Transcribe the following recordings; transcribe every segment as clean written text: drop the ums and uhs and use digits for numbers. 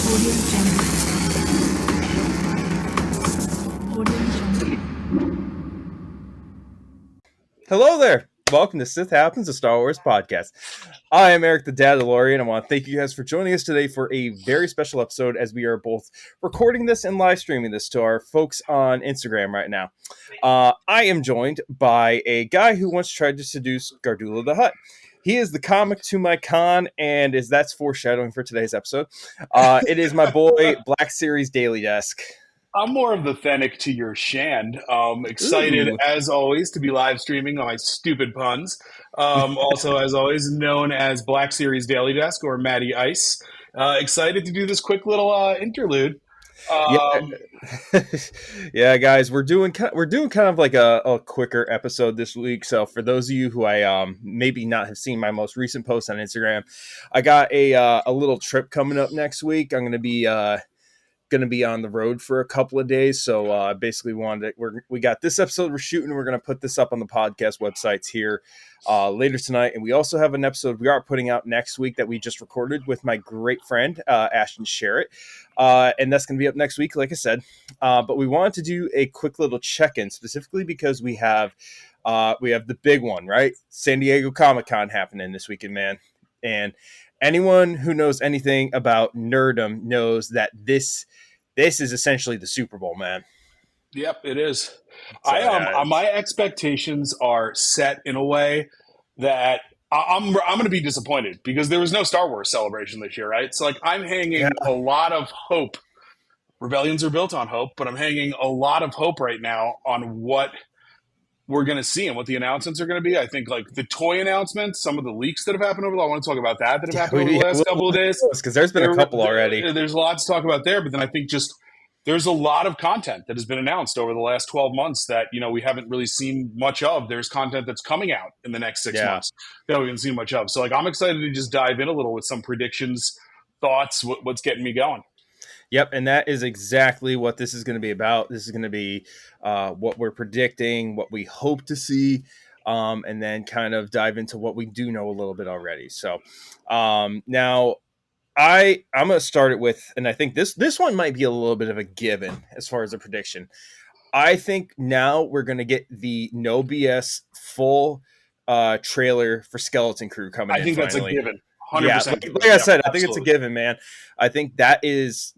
Audio Jungle. Audio Jungle. Hello there. Welcome to Sith Happens, a Star Wars podcast. I am Eric the Dadalorian. I want to thank you guys for joining us today for a very special episode as we are both recording this and live streaming this to our folks on Instagram right now. I am joined by a guy who once tried to seduce Gardulla the Hutt. He is the comic to my con, and that's foreshadowing for today's episode. It is my boy, Black Series Daily Desk. I'm more of the Fennec to your Shand. Excited, as always, to be live streaming on my stupid puns. Also, as always, known as Black Series Daily Desk or Matty Ice. Excited to do this quick little interlude. Yeah, guys, we're doing kind of like a quicker episode this week. So for those of you who I maybe not have seen my most recent post on Instagram, I got a little trip coming up next week. I'm going to be on the road for a couple of days, so basically we got this episode we're shooting. We're going to put this up on the podcast websites here later tonight, and we also have an episode we are putting out next week that we just recorded with my great friend Ashton Sherritt, and that's going to be up next week, like I said. But we wanted to do a quick little check-in, specifically because we have the big one, right? San Diego Comic-Con happening this weekend, man, and anyone who knows anything about nerddom knows that this is essentially the Super Bowl, man. Yep, it is. So, my expectations are set in a way that I'm going to be disappointed because there was no Star Wars celebration this year, right? So, I'm hanging a lot of hope. Rebellions are built on hope, but I'm hanging a lot of hope right now on what we're going to see and what the announcements are going to be. I think the toy announcements, some of the leaks that have happened I want to talk about that have happened over the last couple of days. Because there's been a couple already. There's lots to talk about there, but then I think just there's a lot of content that has been announced over the last 12 months that, we haven't really seen much of. There's content that's coming out in the next 6 months that we haven't seen much of. So I'm excited to just dive in a little with some predictions, thoughts, what's getting me going. Yep, and that is exactly what this is going to be about. This is going to be what we're predicting, what we hope to see, and then kind of dive into what we do know a little bit already. So now I'm going to start it with, and I think this one might be a little bit of a given as far as a prediction. I think now we're going to get the no BS full trailer for Skeleton Crew coming in. I think that's a given. 100%. Yeah, like I said, I think it's a given, man. I think that's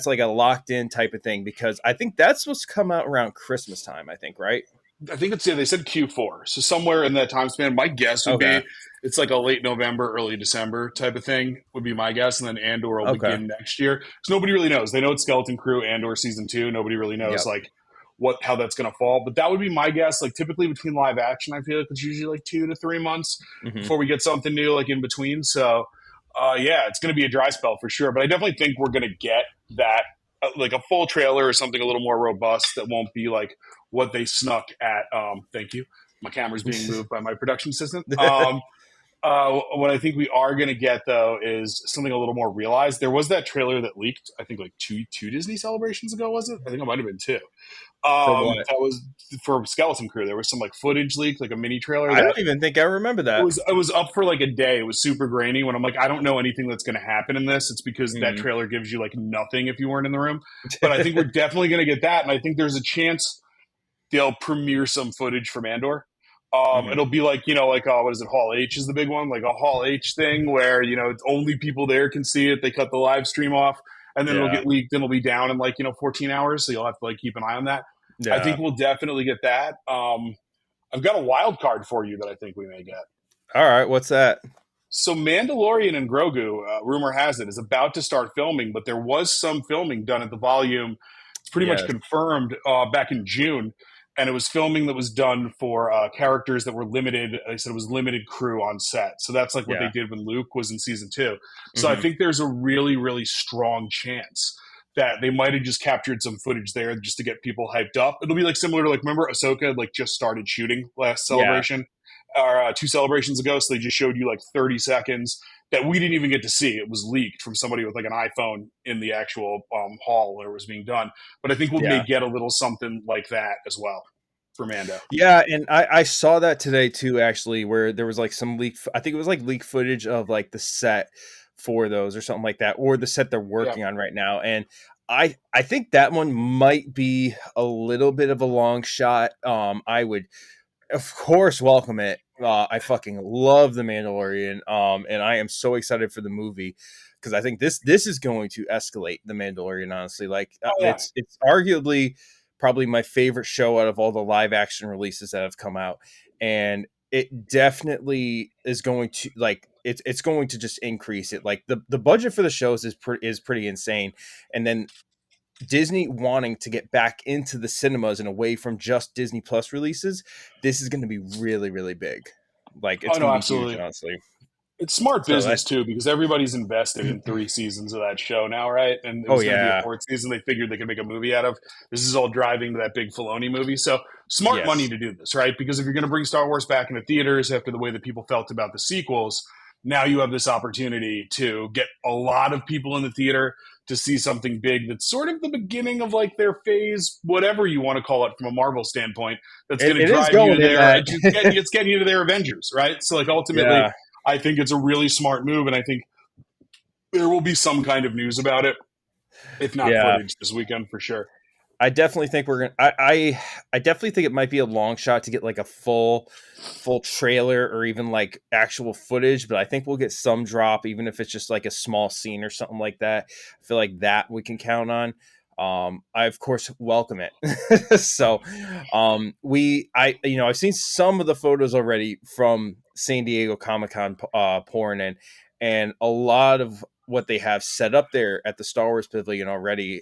like a locked in type of thing because I think that's supposed to come out around Christmas time. I think, right? I think they said Q4, so somewhere in that time span. My guess would be it's like a late November, early December type of thing would be my guess, and then Andor will begin next year. Because nobody really knows. They know it's Skeleton Crew, Andor season 2. Nobody really knows how that's going to fall. But that would be my guess. Typically between live action, I feel like it's usually 2 to 3 months before we get something new in between. So it's going to be a dry spell for sure. But I definitely think we're going to get that a full trailer or something a little more robust that won't be like what they snuck at. Thank you. My camera's being moved by my production assistant. What I think we are going to get, though, is something a little more realized. There was that trailer that leaked, I think, two Disney celebrations ago, was it? I think it might have been 2. That was for Skeleton Crew. There was some footage leak, a mini trailer. I don't even think I remember that. It was up for a day. It was super grainy. When I'm I don't know anything that's going to happen in this. It's because that trailer gives you nothing if you weren't in the room. But I think we're definitely going to get that, and I think there's a chance they'll premiere some footage from Andor. It'll be what is it? Hall H is the big one, a Hall H thing where only people there can see it. They cut the live stream off, and then it'll get leaked, and it'll be down in 14 hours. So you'll have to keep an eye on that. Yeah. I think we'll definitely get that. I've got a wild card for you that I think we may get. All right, what's that? So Mandalorian and Grogu, rumor has it, is about to start filming, but there was some filming done at the volume. It's pretty much confirmed back in June, and it was filming that was done for characters that were limited. They said it was limited crew on set. So that's what they did when Luke was in season 2. So I think there's a really, really strong chance that they might have just captured some footage there just to get people hyped up. It'll be similar to remember Ahsoka just started shooting last celebration or 2 celebrations ago. So they just showed you 30 seconds that we didn't even get to see. It was leaked from somebody with an iPhone in the actual hall where it was being done. But I think we may get a little something like that as well for Mando. Yeah, and I saw that today too, actually, where there was some leak. I think it was leak footage of the set for those or something like that, or the set they're working on right now. And I think that one might be a little bit of a long shot. I would, of course, welcome it. I fucking love The Mandalorian, and I am so excited for the movie because I think this is going to escalate The Mandalorian. Honestly, it's arguably probably my favorite show out of all the live action releases that have come out, and it definitely is going to it's going to just increase it. Like the budget for the shows is pretty insane, and then Disney wanting to get back into the cinemas and away from just Disney Plus releases, this is going to be really, really big. Like, it's going to be absolutely huge, honestly. It's smart business too, because everybody's invested in 3 seasons of that show now, right? And it was going to be a 4th season. They figured they could make a movie out of. This is all driving to that big Filoni movie. So smart money to do this, right? Because if you're going to bring Star Wars back into theaters after the way that people felt about the sequels, now you have this opportunity to get a lot of people in the theater to see something big that's sort of the beginning of like their phase, whatever you want to call it from a Marvel standpoint, that's going to drive you to their, it's getting you to their Avengers, right? So like ultimately, I think it's a really smart move, and I think there will be some kind of news about it, if not footage this weekend for sure. I definitely think we're gonna. I definitely think it might be a long shot to get like a full trailer or even like actual footage, but I think we'll get some drop, even if it's just like a small scene or something like that. I feel like that we can count on. I of course welcome it. So, I've seen some of the photos already from San Diego Comic-Con pouring in, and a lot of what they have set up there at the Star Wars Pavilion already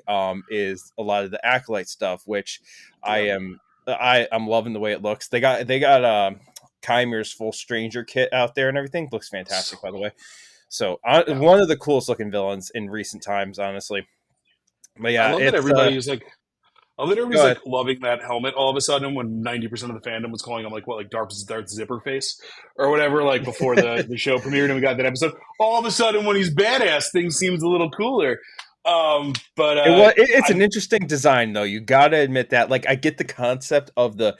is a lot of the Acolyte stuff, which I'm loving the way it looks. They got Kymir's full Stranger kit out there and everything. Looks fantastic, by the way. So one of the coolest looking villains in recent times, honestly. But yeah, I love that everybody's loving that helmet all of a sudden when 90% of the fandom was calling him like Darth Zipper face or whatever, like before the show premiered and we got that episode. All of a sudden when he's badass, things seems a little cooler. It's an interesting design though. You got to admit that. Like, I get the concept of the,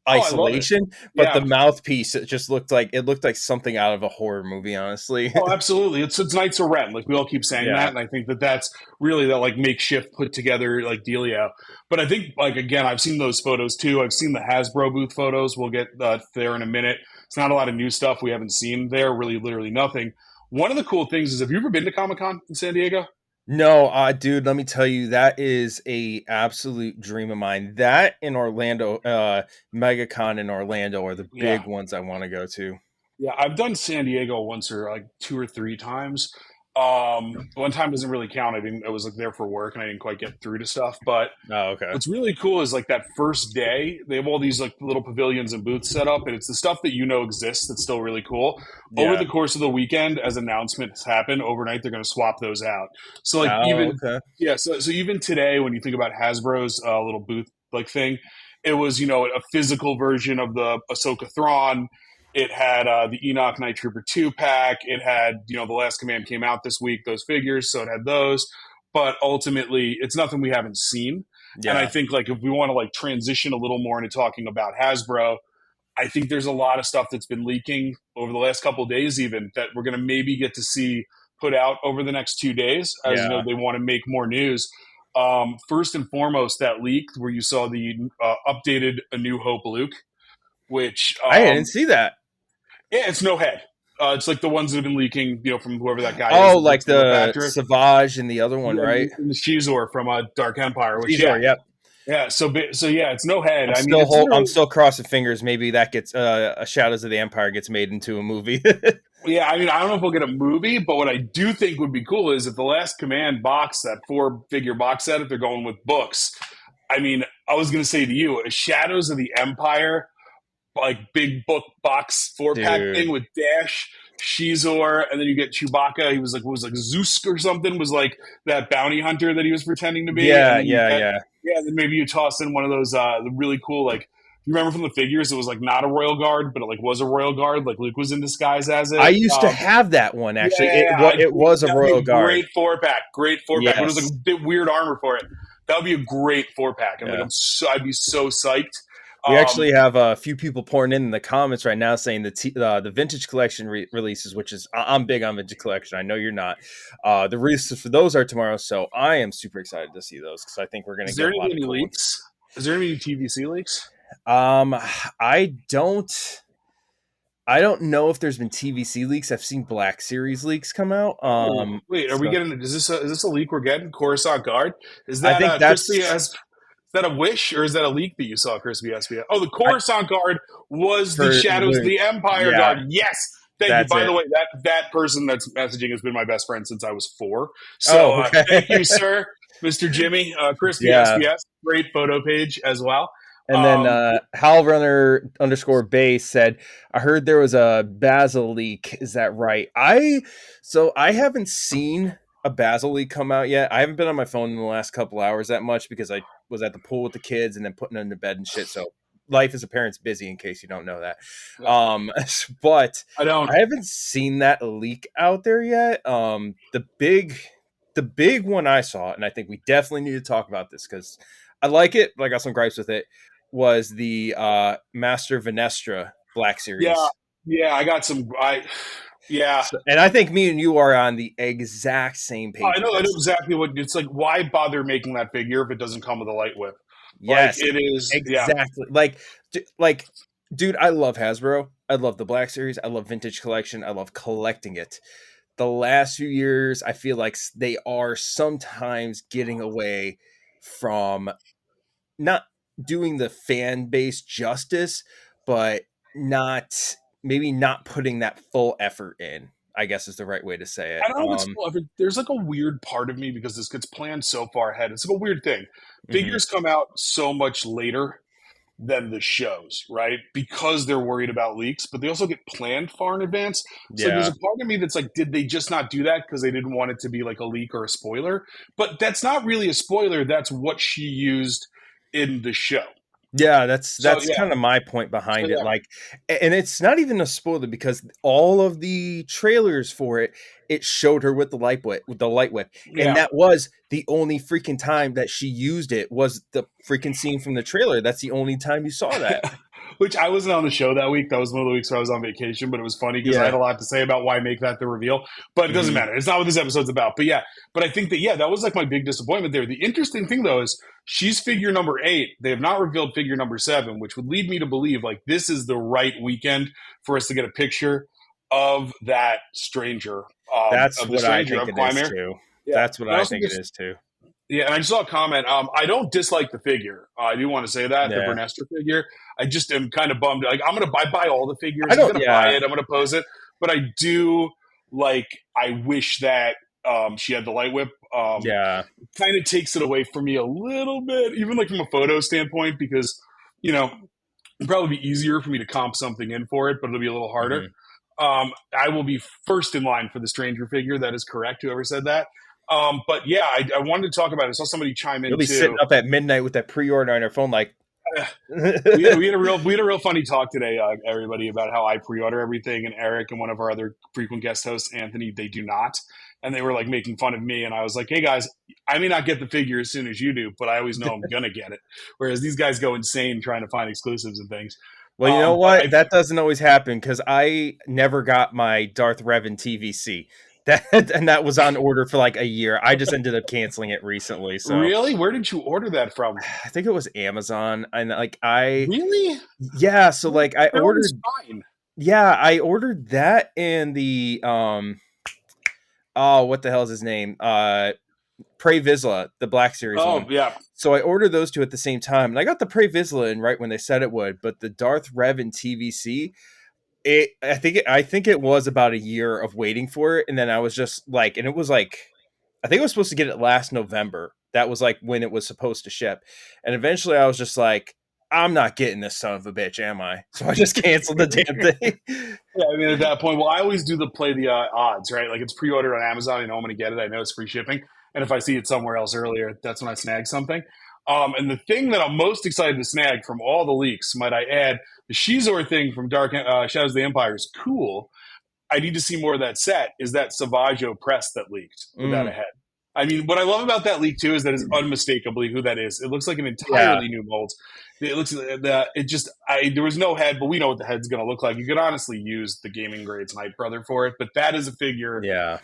isolation, but the mouthpiece, it looked like something out of a horror movie, honestly. Oh, absolutely. It's Knights of Ren. Like, we all keep saying that, and I think that's really that like makeshift put together like dealio. But I think, like, again, I've seen those photos too. I've seen the Hasbro booth photos. We'll get there in a minute. It's not a lot of new stuff we haven't seen there, really literally nothing. One of the cool things is, have you ever been to Comic-Con in San Diego? No, dude, let me tell you, that is a absolute dream of mine. That in Orlando, MegaCon in Orlando are the big ones I want to go to. Yeah, I've done San Diego once or like 2 or 3 times. One time doesn't really count. I was like there for work and I didn't quite get through to stuff. But what's really cool is like that first day, they have all these like little pavilions and booths set up, and it's the stuff that exists that's still really cool. Yeah. Over the course of the weekend, as announcements happen overnight, they're going to swap those out. So like so even today, when you think about Hasbro's little booth like thing, it was a physical version of the Ahsoka Thrawn. It had the Enoch Night Trooper 2-pack. It had, The Last Command came out this week, those figures, so it had those. But ultimately, it's nothing we haven't seen. Yeah. And I think, like, if we want to, like, transition a little more into talking about Hasbro, I think there's a lot of stuff that's been leaking over the last couple of days even that we're going to maybe get to see put out over the next 2 days as they want to make more news. First and foremost, that leak where you saw the updated A New Hope Luke, which... I didn't see that. Yeah, it's no head. It's like the ones that have been leaking, from whoever that guy is. Oh, like the Savage and the other one, right? And the Shizor from Dark Empire. Shizor, yep. Yeah, so it's no head. I'm still crossing fingers. Maybe that gets a Shadows of the Empire gets made into a movie. Yeah, I don't know if we'll get a movie, but what I do think would be cool is if the Last Command box, that 4-figure box set, if they're going with books. I was going to say to you, a Shadows of the Empire, like big book box 4-pack thing with Dash, Shizor, and then you get Chewbacca. He was like, Zeus or something, was like that bounty hunter that he was pretending to be. Yeah. Yeah, then maybe you toss in one of those the really cool, like, you remember from the figures, it was like not a royal guard, but it like was a royal guard. Like Luke was in disguise as it. I used to have that one actually. It was a royal guard. Great 4-pack. Yes. But it was like a bit weird armor for it. That would be a great 4-pack. And I'd be so psyched. We actually have a few people pouring in the comments right now saying the vintage collection releases, which is I'm big on vintage collection. I know you're not. The releases for those are tomorrow, so I am super excited to see those because I think we're going to get a lot of cool leaks? Is there any TVC leaks? I don't know if there's been TVC leaks. I've seen Black Series leaks come out. Wait, are we getting? Is this a leak we're getting? Coruscant Guard? Is I that think that's Crispy? Is that a wish or is that a leak that you saw, Crispy SBF? Oh, the Coruscant Guard was the Shadows of the Empire Guard. Yes. Thank you. By the way, that person that's messaging has been my best friend since I was 4. So thank you, sir, Mr. Jimmy. Crispy SBS, great photo page as well. And then HowlRunner_Base said, I heard there was a Basil leak. Is that right? I haven't seen a Basil leak come out yet. I haven't been on my phone in the last couple hours that much because I was at the pool with the kids and then putting them to bed and shit. So life as a parent's busy, in case you don't know that. But I haven't seen that leak out there yet. The big one I saw, and I think we definitely need to talk about this because I like it, but I got some gripes with it, was the Master Venestra Black Series. Yeah, I got some. And I think me and you are on the exact same page. I know exactly what it's like. Why bother making that figure if it doesn't come with a light whip? Yes, it is exactly. Like, dude, I love Hasbro. I love the Black Series. I love vintage collection. I love collecting it. The last few years, I feel like they are sometimes getting away from not doing the fan base justice, but maybe not putting that full effort in, I guess is the right way to say it. I don't know if it's full effort. There's like a weird part of me because this gets planned so far ahead. It's like a weird thing. Figures come out so much later than the shows, right? Because they're worried about leaks, but they also get planned far in advance. So there's a part of me that's like, did they just not do that because they didn't want it to be like a leak or a spoiler? But that's not really a spoiler. That's what she used in the show. Yeah, that's kind of my point behind it. Like, and it's not even a spoiler because all of the trailers for it showed her with the light whip, and that was the only freaking time that she used it was the freaking scene from the trailer. That's the only time you saw that. Which I wasn't on the show that week. That was one of the weeks where I was on vacation, but it was funny because I had a lot to say about why make that the reveal. But it doesn't matter. It's not what this episode's about. But I think that, that was like my big disappointment there. The interesting thing, though, is she's figure number 8. They have not revealed figure number 7, which would lead me to believe like this is the right weekend for us to get a picture of that stranger. That's what I think it is, too. That's what I think it is, too. Yeah, and I just saw a comment. I don't dislike the figure. I do want to say that, the Vernestra figure. I just am kind of bummed. Like, I'm going to buy all the figures. I'm going to buy it. I'm going to pose it. But I do, I wish that she had the light whip. Kind of takes it away from me a little bit, even like from a photo standpoint, because, it'd probably be easier for me to comp something in for it, but it'll be a little harder. I will be first in line for the stranger figure. That is correct, whoever said that. But I wanted to talk about it. I saw somebody chime in. You'll be sitting up at midnight with that pre-order on your phone, like. we had a real funny talk today, everybody, about how I pre-order everything, and Eric and one of our other frequent guest hosts, Anthony, they do not, and they were like making fun of me. And I was like, hey guys, I may not get the figure as soon as you do, but I always know I'm gonna get it. Whereas these guys go insane trying to find exclusives and things. Well, you know what? That doesn't always happen because I never got my Darth Revan TVC. That was on order for like a year. I just ended up canceling it recently. So really, where did you order that from? I think it was Amazon, and really, yeah. So I ordered. Fine. Yeah, I ordered that and the what the hell is his name? Prey Vizsla, the Black Series. Oh, yeah. So I ordered those two at the same time, and I got the Prey Vizsla in right when they said it would, but the Darth Revan TVC. I think it was about a year of waiting for it, and then I was just like, and it was like, I think I was supposed to get it last November. That was like when it was supposed to ship, and eventually I was just like, I'm not getting this son of a bitch, am I? So I just canceled the damn thing. Yeah, I mean at that point, well, I always do play the odds, right? Like it's pre-ordered on Amazon, I know I'm going to get it. I know it's free shipping, and if I see it somewhere else earlier, that's when I snag something. And the thing that I'm most excited to snag from all the leaks, might I add, the Shizor thing from Shadows of the Empire is cool. I need to see more of that set. Is that Savaggio press that leaked with that ahead? I mean, what I love about that leak too is that it's unmistakably who that is. It looks like an entirely new mold. It looks that it just there was no head, but we know what the head's going to look like. You could honestly use the Gaming Grades Night Brother for it, but that is a figure. Yeah.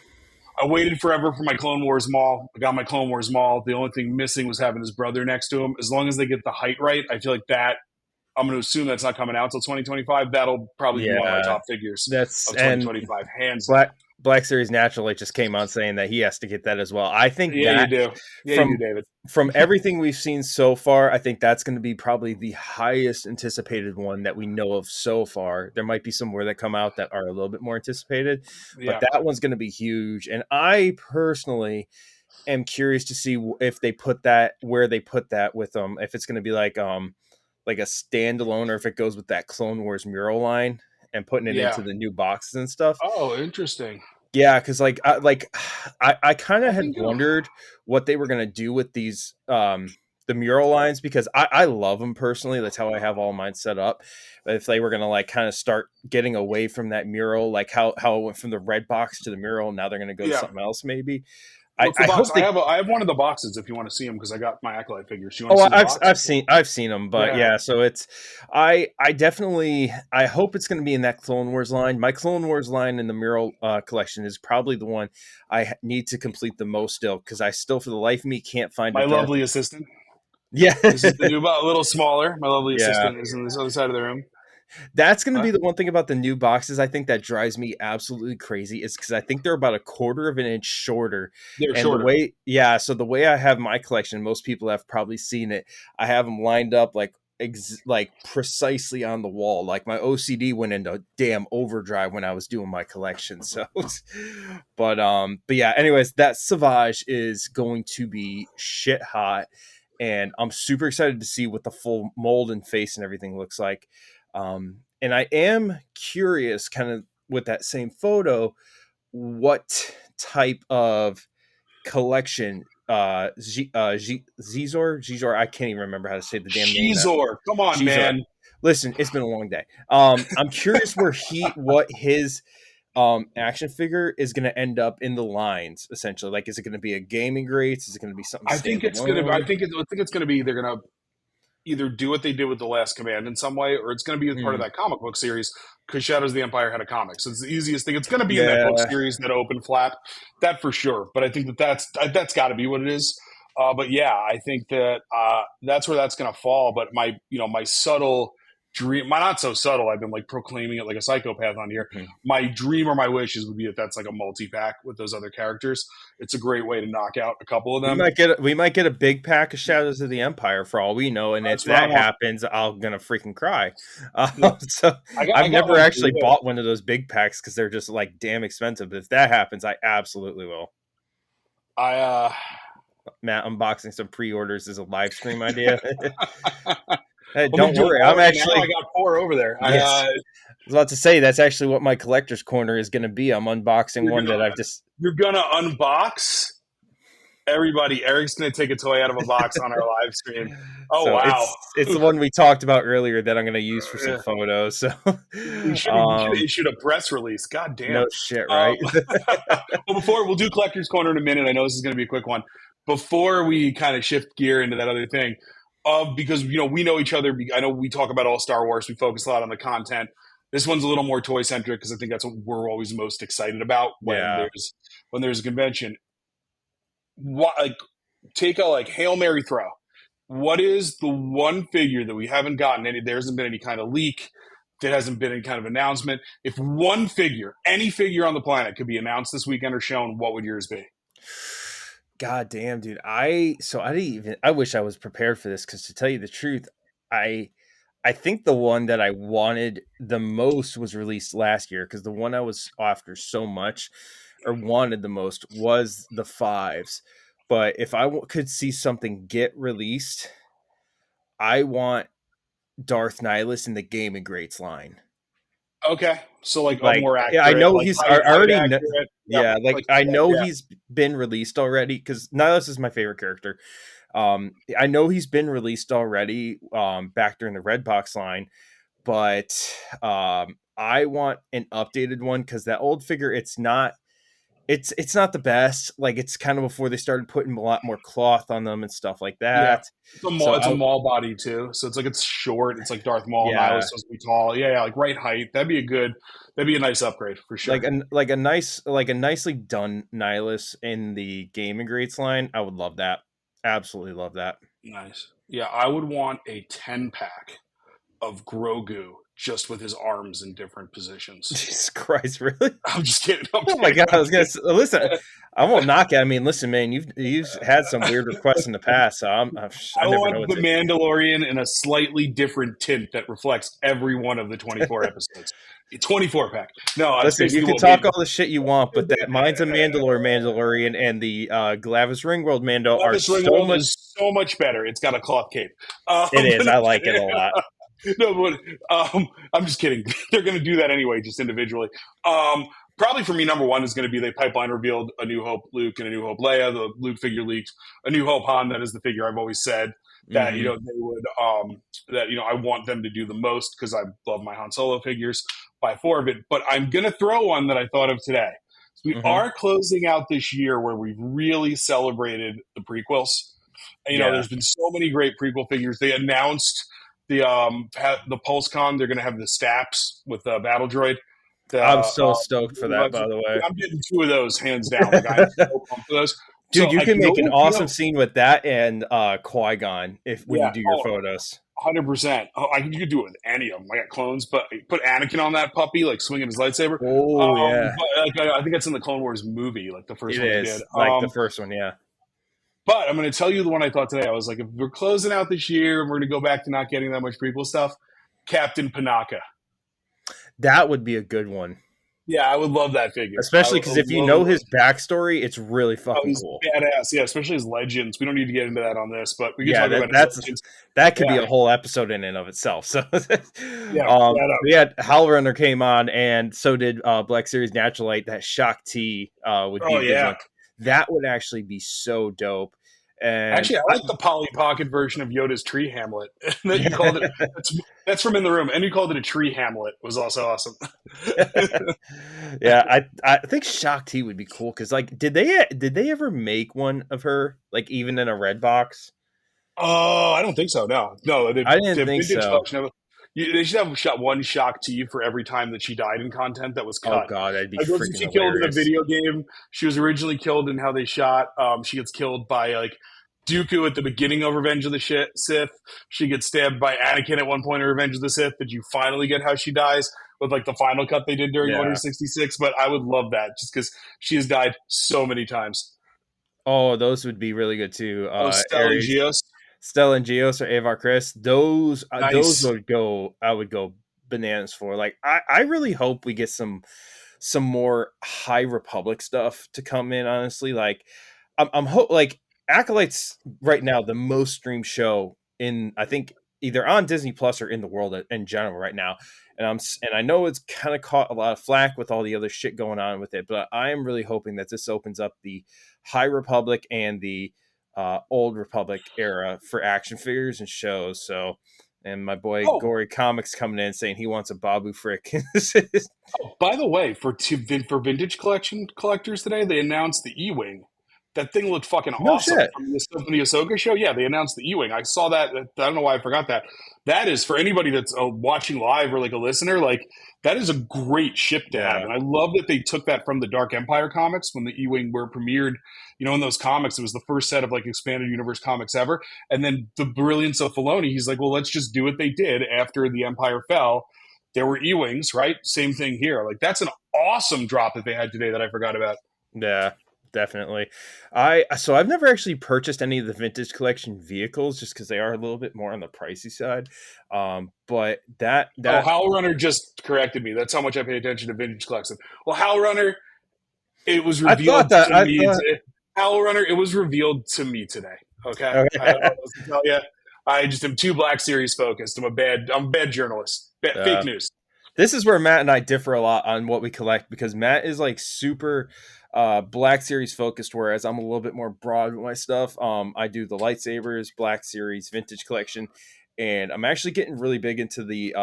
I waited forever for my Clone Wars Maul. I got my Clone Wars Maul. The only thing missing was having his brother next to him. As long as they get the height right, I feel like that. I'm going to assume that's not coming out until 2025. That'll probably be one of my top figures of 2025, hands down. Black Series Naturally just came on saying that he has to get that as well. I think you do. Yeah, you do, David. From everything we've seen so far, I think that's going to be probably the highest anticipated one that we know of so far. There might be some more that come out that are a little bit more anticipated, but that one's going to be huge. And I personally am curious to see if they put that where they put that with them. If it's going to be like a standalone, or if it goes with that Clone Wars mural line and putting it into the new boxes and stuff. Oh, interesting. Yeah, because I kind of had wondered what they were gonna do with these the mural lines, because I love them personally. That's how I have all mine set up. But if they were gonna like kind of start getting away from that mural, like how it went from the red box to the mural, now they're gonna go to something else maybe. I have one of the boxes if you want to see them, because I got my Acolyte figures. You want to see I've seen them, but so it's I definitely I hope it's going to be in that Clone Wars line. My Clone Wars line in the mural collection is probably the one I need to complete the most still, because I still for the life of me can't find my lovely assistant. Yeah, this is the new, a little smaller. My lovely assistant is on this other side of the room. That's going to be the one thing about the new boxes, I think, that drives me absolutely crazy, is because I think they're about a quarter of an inch shorter. They're shorter. So the way I have my collection, most people have probably seen it. I have them lined up like precisely on the wall. Like my OCD went into damn overdrive when I was doing my collection. So, but yeah. Anyways, that Savage is going to be shit hot, and I'm super excited to see what the full mold and face and everything looks like. And I am curious, kind of with that same photo, what type of collection Zizor, I can't even remember how to say the damn name. Zizor, come on, man. Listen, it's been a long day. I'm curious what his action figure is going to end up in the lines, essentially. Like, is it going to be a gaming grades? Is it going to be something? I think it's going to be. They're going to either do what they did with The Last Command in some way, or it's going to be part of that comic book series, because Shadows of the Empire had a comic. So it's the easiest thing. It's going to be in that book series, that open flap, that for sure. But I think that's got to be what it is. But yeah, I think that that's where that's going to fall. But my subtle dream, my not so subtle, I've been like proclaiming it like a psychopath on here. My dream or my wishes would be that that's like a multi-pack with those other characters. It's a great way to knock out a couple of them. We might get a big pack of Shadows of the Empire for all we know, and if that happens, I'm gonna freaking cry. So I've never actually bought one of those big packs because they're just like damn expensive. But if that happens, I absolutely will. Matt unboxing some pre-orders is a live stream idea. Hey, don't worry. I got 4 over there. Yes. I was about to say that's actually what my collector's corner is going to be. I'm unboxing one that I've just. You're gonna unbox. Everybody, Eric's going to take a toy out of a box on our live stream. Oh, so wow. It's the one we talked about earlier that I'm going to use for some photos. So you should issue a press release. God damn. No shit, right? Well, we'll do Collector's Corner in a minute. I know this is going to be a quick one. Before we kind of shift gear into that other thing, because, we know each other. I know we talk about all Star Wars. We focus a lot on the content. This one's a little more toy-centric because I think that's what we're always most excited about when there's a convention. Take a Hail Mary throw. What is the one figure that we haven't gotten there hasn't been any kind of leak, there hasn't been any kind of announcement? If one figure, any figure on the planet, could be announced this weekend or shown, what would yours be? God damn, dude. I wish I was prepared for this, because to tell you the truth, I think the one that I wanted the most was released last year, because the one I was after so much or wanted the most was the 5s. But if I could see something get released, I want Darth Nihilus in the Gaming Greats line. Okay, so like more accurate. Yeah, I know he's already. I know he's been released already, because Nihilus is my favorite character. I know he's been released already back during the Red Box line, but I want an updated one, because that old figure, it's not It's not the best. Like, it's kind of before they started putting a lot more cloth on them and stuff like Yeah. that. It's a Maul body too, so it's like it's short. It's like Darth Maul. Yeah. Nihilus supposed to be tall. Yeah, like right height. That'd be a nice upgrade for sure. Like a nicely done Nihilus in the Gaming Greats line. I would love that. Absolutely love that. Nice. Yeah, I would want a 10-pack of Grogu just with his arms in different positions. Jesus Christ, really? I'm just kidding. My God, I was gonna listen. I won't knock it. I mean, listen, man, you've had some weird requests in the past, so I never want the Mandalorian in a slightly different tint that reflects every one of the 24 episodes. 24 pack. No, listen, you can talk all the shit you want, but mine's a Mandalorian, and the Glavis Ringworld Mando is so much better. It's got a cloth cape. It is. I like it a lot. No, but I'm just kidding. They're going to do that anyway, just individually. Probably for me, number one is going to be they pipeline revealed A New Hope Luke and A New Hope Leia. The Luke figure leaked. A New Hope Han, that is the figure I've always said that they would I want them to do the most because I love my Han Solo figures by 4 of it. But I'm going to throw one that I thought of today. So we are closing out this year where we've really celebrated the prequels. And, there's been so many great prequel figures. They announced the PulseCon. They're going to have the Staps with the Battle Droid. I'm so stoked for that, by the way. I'm getting 2 of those hands down. Like, I'm so pumped for those. Dude, you can make an awesome scene with that and Qui-Gon when you do your photos. 100%. You could do it with any of them. I got clones, but put Anakin on that puppy, like swinging his lightsaber. Oh, yeah. But, I think that's in the Clone Wars movie, like the first one they did. The first one, yeah. But I'm going to tell you the one I thought today. I was like, if we're closing out this year and we're going to go back to not getting that much prequel stuff, Captain Panaka. That would be a good one. Yeah, I would love that figure. Especially because if you know his backstory, it's really fucking cool. Badass, yeah, especially his legends. We don't need to get into that on this, but we can talk about his legends. That could be a whole episode in and of itself. So Howlrunner came on, and so did Black Series Natural Light. That Shock T would be that would actually be so dope. And actually, I like the Polly Pocket version of Yoda's Tree Hamlet. That you called it. That's from In the Room, and you called it a Tree Hamlet. Was also awesome. Yeah, I think Shock T would be cool because, like, did they ever make one of her, like, even in a red box? Oh, I don't think so. No, I didn't think so. They should have shot one Shock T for every time that she died in content that was cut. Oh God, that'd be freaking she hilarious. Killed in a video game. She was originally killed in how they shot. She gets killed by like Dooku at the beginning of Revenge of the Sith. She gets stabbed by Anakin at one point in Revenge of the Sith. Did you finally get how she dies with like the final cut they did during Order 66? But I would love that just because she has died so many times. Oh, those would be really good too. Stella and Geos or Avar Chris, those would go. I would go bananas for. Like, I really hope we get some more High Republic stuff to come in. Honestly, like like Acolyte's right now the most streamed show in, I think, either on Disney Plus or in the world in general right now. And I know it's kind of caught a lot of flack with all the other shit going on with it, but I am really hoping that this opens up the High Republic and the Old Republic era for action figures and shows. So, and my boy Gory Comics coming in saying he wants a Babu Frick. By the way, for vintage collection collectors today, they announced the E-Wing. That thing looked fucking awesome from the Ahsoka show. Yeah, they announced the E-Wing. I saw that. I don't know why I forgot that. That is, for anybody that's watching live or like a listener, like that is a great ship to have. And I love that they took that from the Dark Empire comics when the E-Wing were premiered. In those comics, it was the first set of like expanded universe comics ever. And then the brilliance of Filoni, he's like, well, let's just do what they did after the Empire fell. There were E-Wings, right? Same thing here. Like that's an awesome drop that they had today that I forgot about. Yeah. Definitely. So I've never actually purchased any of the vintage collection vehicles just because they are a little bit more on the pricey side. But that Howlrunner just corrected me. That's how much I pay attention to vintage collection. Well, Howlrunner, it was revealed to me. Howlrunner, it was revealed to me today. Okay. I don't know what else to tell you. I just am too Black Series focused. I'm a bad journalist. Fake news. This is where Matt and I differ a lot on what we collect because Matt is like super Black Series focused, whereas I'm a little bit more broad with my stuff. I do the lightsabers, Black Series, vintage collection, and I'm actually getting really big into the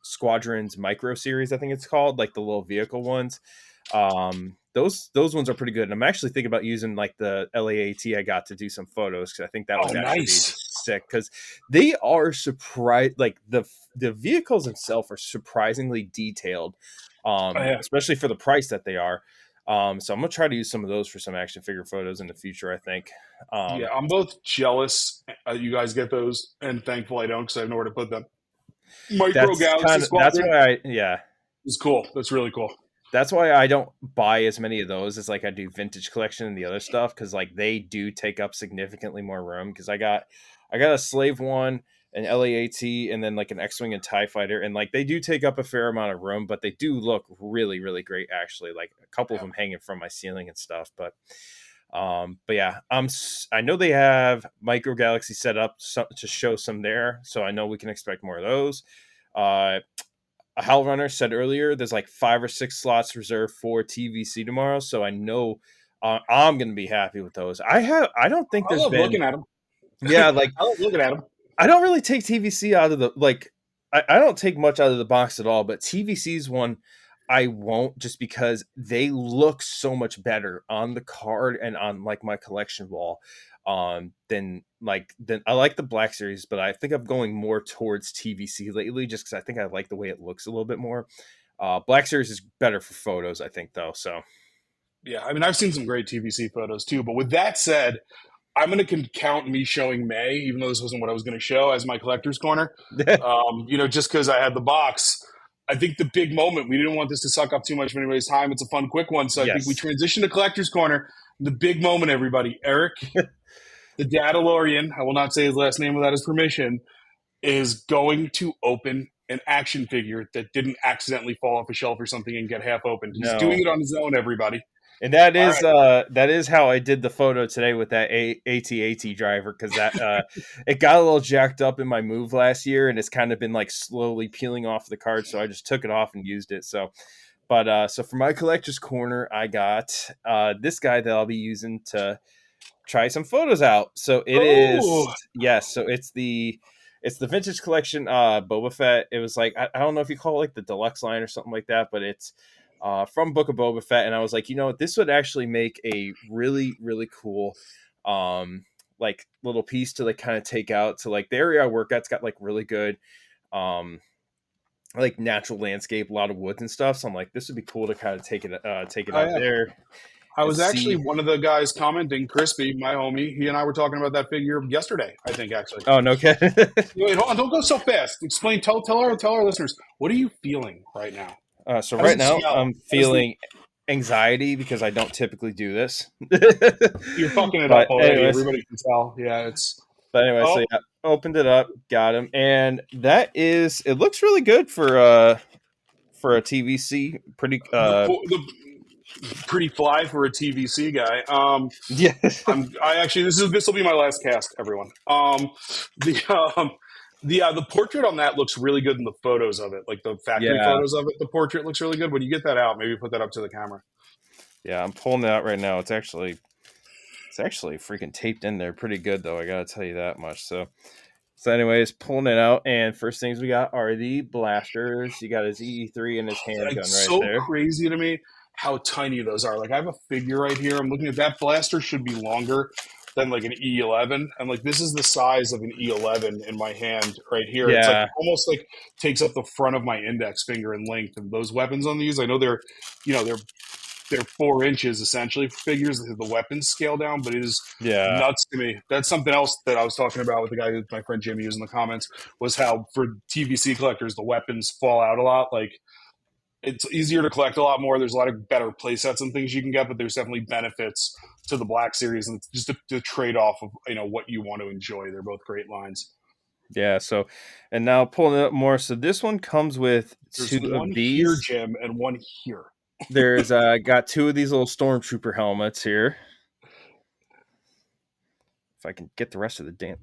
Squadrons micro series, I think it's called, like the little vehicle ones. those ones are pretty good. And I'm actually thinking about using like the LAAT I got to do some photos because I think that would actually be sick because they are like the vehicles themselves are surprisingly detailed, especially for the price that they are. So I'm gonna try to use some of those for some action figure photos in the future, I think. I'm both jealous you guys get those and thankful I don't because I have nowhere to put them. Micro Galaxy Squadron. It's cool. That's really cool. That's why I don't buy as many of those as like I do Vintage Collection and the other stuff because like they do take up significantly more room because I got a Slave One, an LAAT, and then like an X-Wing and TIE Fighter, and like they do take up a fair amount of room, but they do look really, really great actually. Like a couple of them hanging from my ceiling and stuff, but yeah, I know they have Micro Galaxy set up to show some there, so I know we can expect more of those. A Hell Runner said earlier there's like 5 or 6 slots reserved for TVC tomorrow, so I know I'm gonna be happy with those. I don't think there's been looking at them. Yeah, like I love looking at them. I don't really take TVC out of the like. I don't take much out of the box at all, but TVC's one I won't just because they look so much better on the card and on like my collection wall. Than I like the Black Series, but I think I'm going more towards TVC lately just because I think I like the way it looks a little bit more. Black Series is better for photos, I think, though. So yeah, I mean, I've seen some great TVC photos too. But with that said, I'm going to count me showing May, even though this wasn't what I was going to show, as my collector's corner. Just because I had the box. I think the big moment, we didn't want this to suck up too much of anybody's time. It's a fun, quick one. So I think we transition to collector's corner. The big moment, everybody. Eric, the Dadalorian, I will not say his last name without his permission, is going to open an action figure that didn't accidentally fall off a shelf or something and get half opened. He's doing it on his own, everybody. And that is how I did the photo today with that AT-AT driver because that it got a little jacked up in my move last year and it's kind of been like slowly peeling off the card, so I just took it off and used it. So for my collector's corner, I got this guy that I'll be using to try some photos out. So it's the Vintage Collection Boba Fett. It was like I don't know if you call it like the deluxe line or something like that, but it's from Book of Boba Fett, and I was like, this would actually make a really, really cool like little piece to like kind of take out to like the area I work at's got like really good like natural landscape, a lot of woods and stuff. So I'm like, this would be cool to kind of take it out there. I was actually one of the guys commenting, Crispy, my homie. He and I were talking about that figure yesterday, I think, actually. Oh, no kidding. Wait, hold on. Don't go so fast. Explain. Tell our listeners, what are you feeling right now? So right now I'm feeling anxiety because I don't typically do this. You're fucking it up already. Everybody can tell. Yeah, it's... But anyway, so yeah, opened it up, got him. And it looks really good for a TVC. Pretty... pretty fly for a TVC guy. Yeah. This will be my last cast, everyone. The portrait on that looks really good in the photos of it, like the factory photos of it. The portrait looks really good. When you get that out, maybe put that up to the camera. Yeah, I'm pulling it out right now. It's actually freaking taped in there pretty good, though. I gotta tell you that much. So anyways, pulling it out, and first things we got are the blasters. You got his EE3 and his handgun right there. It's so crazy to me how tiny those are. Like I have a figure right here. I'm looking at that blaster should be longer than like an E11, and like this is the size of an E11 in my hand right here. It's like almost like takes up the front of my index finger in length. And those weapons on these, I know they're 4 inches essentially for figures. The weapons scale down, but it is nuts to me. That's something else that I was talking about with the guy, my friend Jimmy, was in the comments, was how for TVC collectors the weapons fall out a lot. Like it's easier to collect a lot more. There's a lot of better play sets and things you can get, but there's definitely benefits to the Black Series, and it's just the trade-off of what you want to enjoy. They're both great lines. Yeah, so, and now pulling it up more. So this one comes with There's 2 one of these. Here, Jim, and one here. There's got 2 of these little Stormtrooper helmets here. If I can get the rest of the damn... I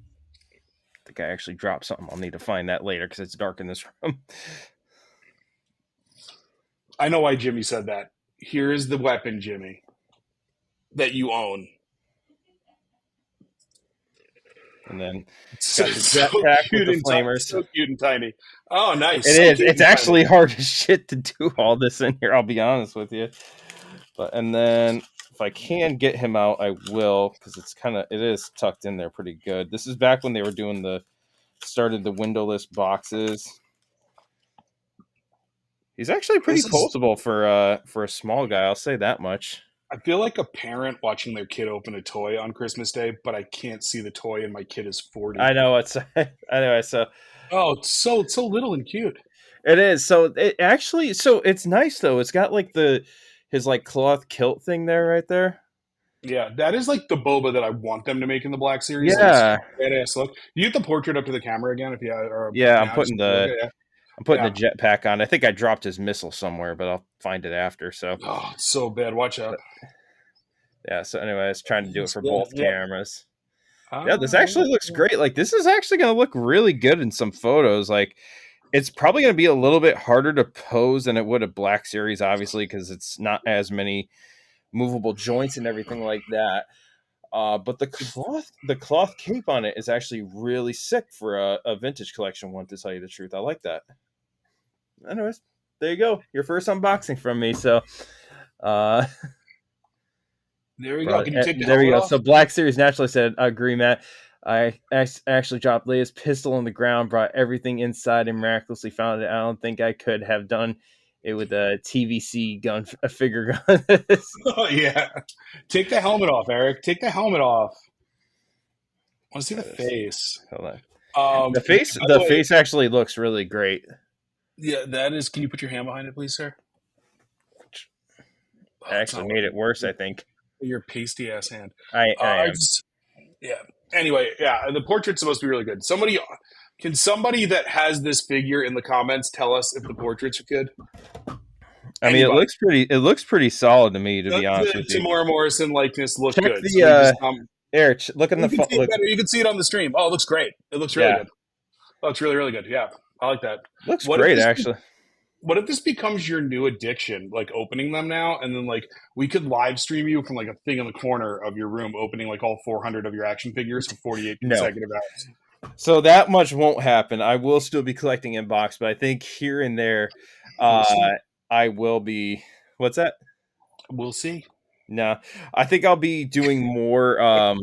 think I actually dropped something. I'll need to find that later because it's dark in this room. I know why Jimmy said that. Here is the weapon, Jimmy, that you own. And then so got the jetpack with the flamers. So cute and tiny. Oh, nice. It is. It's actually hard as shit to do all this in here, I'll be honest with you. But and then if I can get him out, I will, because it is tucked in there pretty good. This is back when they were doing started the windowless boxes. He's actually pretty posable for a small guy. I'll say that much. I feel like a parent watching their kid open a toy on Christmas Day, but I can't see the toy, and my kid is 40. I know it's. Anyway, so. Oh, it's so little and cute. It is. So it's nice though. It's got like his like cloth kilt thing there, right there. Yeah, that is like the boba that I want them to make in the Black Series. Yeah, like, badass look. You get the portrait up to the camera again, if you or yeah. I'm putting the yeah. jetpack on. I think I dropped his missile somewhere, but I'll find it after. So. Oh, it's so bad. Watch out. Yeah. So anyway, I was trying to do it for both cameras. Yeah, this actually looks great. Like this is actually going to look really good in some photos. Like. It's probably going to be a little bit harder to pose than it would a Black Series, obviously, because it's not as many movable joints and everything like that. But the cloth cape on it is actually really sick for a vintage collection one, to tell you the truth. I like that. Anyways, there you go. Your first unboxing from me. So, there you go. Can you take there you go. off? So Black Series naturally said, I agree, Matt. I actually dropped Leia's pistol on the ground, brought everything inside, and miraculously found it. I don't think I could have done it with a TVC gun, a figure gun. Oh, yeah. Take the helmet off, Eric. Take the helmet off. I want to see the face. Hold on. The face actually looks really great. Yeah, that is. Can you put your hand behind it, please, sir? I actually made it worse, I think. Your pasty ass hand. I am. Yeah. Anyway, yeah, the portrait's supposed to be really good. Can somebody that has this figure in the comments tell us if the portraits are good? I mean, it looks pretty solid to me, to be honest with you. Tamora Morrison likeness look good. Eric, look in the phone. You can see it on the stream. Oh, it looks great. It looks really good. Oh, it's really, really good. Yeah, I like that. Looks great, actually. What if this becomes your new addiction, like opening them now, and then like we could live stream you from like a thing in the corner of your room, opening like all 400 of your action figures for 48 consecutive hours? So that much won't happen. I will still be collecting in box, but I think here and there, I will be. What's that? We'll see. No, I think I'll be doing more.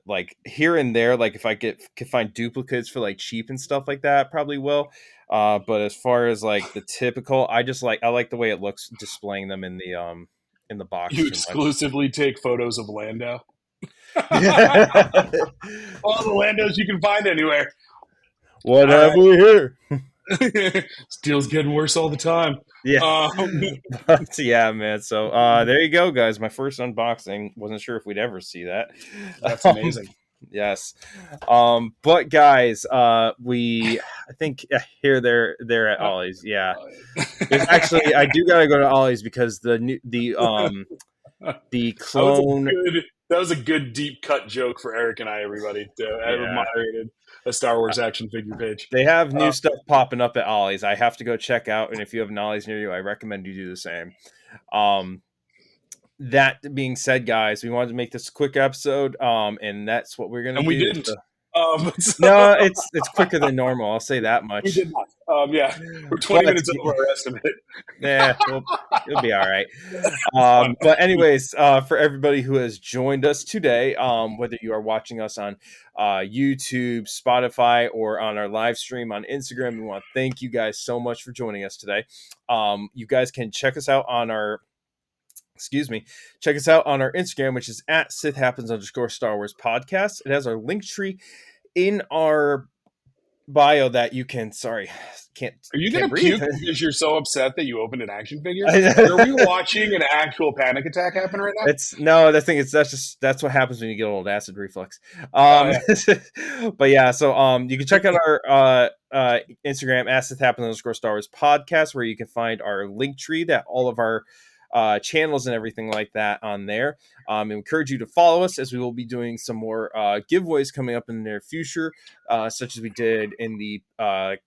Like here and there, like if I could find duplicates for like cheap and stuff like that, probably will. But as far as like the typical, I like the way it looks displaying them in the box. You exclusively take photos of Lando. All the Landos you can find anywhere. What have we here? Steel's getting worse all the time. Yeah. Yeah, man. So there you go, guys. My first unboxing. Wasn't sure if we'd ever see that. That's amazing. Yes. But guys, I think here they're at Ollie's. Yeah. Actually, I do gotta go to Ollie's because the clone. That was a good deep cut joke for Eric and I, everybody. I moderated a Star Wars action figure page. They have new stuff popping up at Ollie's. I have to go check out, and if you have an Ollie's near you, I recommend you do the same. That being said, guys, we wanted to make this a quick episode, and that's what we're gonna do. And we didn't. No, it's quicker than normal. I'll say that much. We did not. Yeah, we're 20 minutes over our estimate. Yeah, it'll be all right. But anyways, for everybody who has joined us today, whether you are watching us on YouTube, Spotify, or on our live stream on Instagram, we want to thank you guys so much for joining us today. You guys can check us out on our Instagram, which is at Sith Happens _Star Wars podcast. It has our link tree in our bio that you can. Can't. Are you gonna puke because you're so upset that you opened an action figure? Are we watching an actual panic attack happen right now? That's what happens when you get old, acid reflux. But yeah, so you can check out our Instagram at Sith Happens _Star Wars podcast, where you can find our link tree that all of our channels and everything like that on there. I encourage you to follow us, as we will be doing some more giveaways coming up in the near future, such as we did in the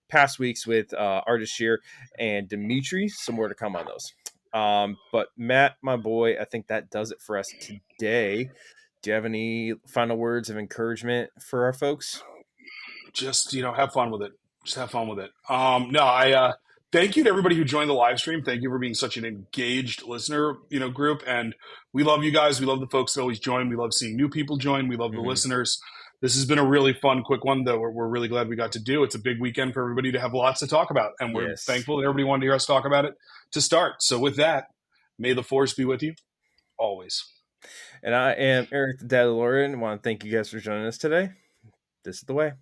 past weeks with Artist Shear and Dimitri. Some more to come on those. But Matt, my boy, I think that does it for us today. Do you have any final words of encouragement for our folks? Just have fun with it. Just have fun with it. thank you to everybody who joined the live stream. Thank you for being such an engaged listener, group. And we love you guys. We love the folks that always join. We love seeing new people join. We love the listeners. This has been a really fun, quick one that we're really glad we got to do. It's a big weekend for everybody to have lots to talk about. And we're thankful that everybody wanted to hear us talk about it to start. So with that, may the force be with you always. And I am Eric the Dadalorian. I want to thank you guys for joining us today. This is the way.